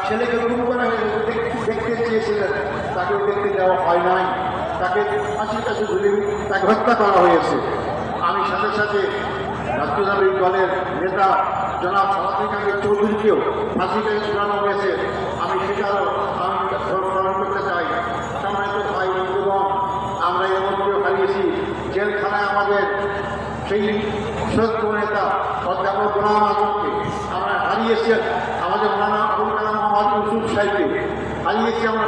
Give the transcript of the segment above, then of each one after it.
ছেলেকে গুম করা দেখতে চেয়েছিলেন, তাকেও দেখতে দেওয়া হয় নাই, তাকে ফাঁসির কাছে ঝুলে তাকে হত্যা করা হয়েছে। আমি সাথে সাথে রাষ্ট্রীয় দলের নেতা জনাব সালাউদ্দিন চৌধুরীকেও ফাঁসির কাছে ঝুলানো হয়েছে। আমি সেটারও আমি স্মরণ করতে চাই। সম্মানিত ভাই বন্ধুগণ, আমরা এমনকেও হারিয়েছি জেলখানায় আমাদের সেই সত্য নেতা অধ্যাপক গোলাম আজমকে আমরা হারিয়েছি, আমাদের মৌলানা আবুল কালাম মোহাম্মদ ইউসুফ সাহেবকে হারিয়েছি, আমরা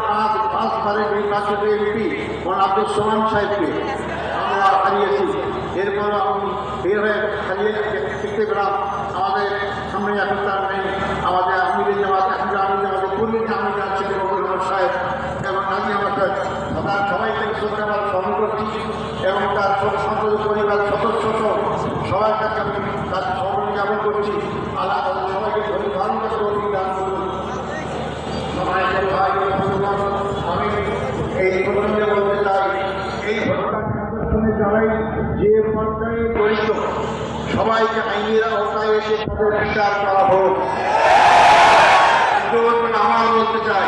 পাঁচবারের নির্বাচিত এমপি মৌলানা আব্দুল সোমান সাহেবকে আমরা হারিয়েছি। এরপর আমি বের হয়ে হারিয়ে দেখতে পেলাম আমাদের সামনে এখন তার নেই, আমাদের আমিরের জামাত এখন আমাদের পূর্ণির আমির আছেন বকুল আহমদ সাহেব এবং নাজি আহমদ সাহেব, তার সবাইকে শ্রদ্ধাভাবে স্মরণ করছি এবং তার সংসদ পরিবার সদস্য সবার কাছে আমি তার স্মরণ জ্ঞাপন করছি। আল্লাহ তাদের সবাইকে ধারণ করতে অভিজ্ঞান করুন। আমি এই প্রসঙ্গে বলতে চাই, এই হত্যাকাণ্ডে যারাই যে পর্যায়ে জড়িত সবাইকে আইনের আওতায় এসে তাদের বিচার করা হোক। আমার বলতে চাই,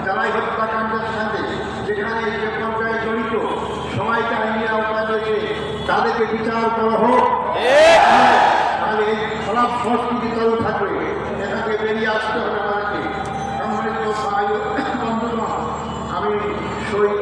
যারাই হত্যাকাণ্ডের সাথে যেখানে যে পর্যায়ে জড়িত সবাইকে আইনের আওতায় এসে তাদেরকে বিচার করা হোক। তাহলে এই খারাপ সংস্কৃতি চালু থাকবে, এটাকে বেরিয়ে আসতে হবে আমাকে। সম্মানিত ভাই বন্ধুগণ, আমি শহীদ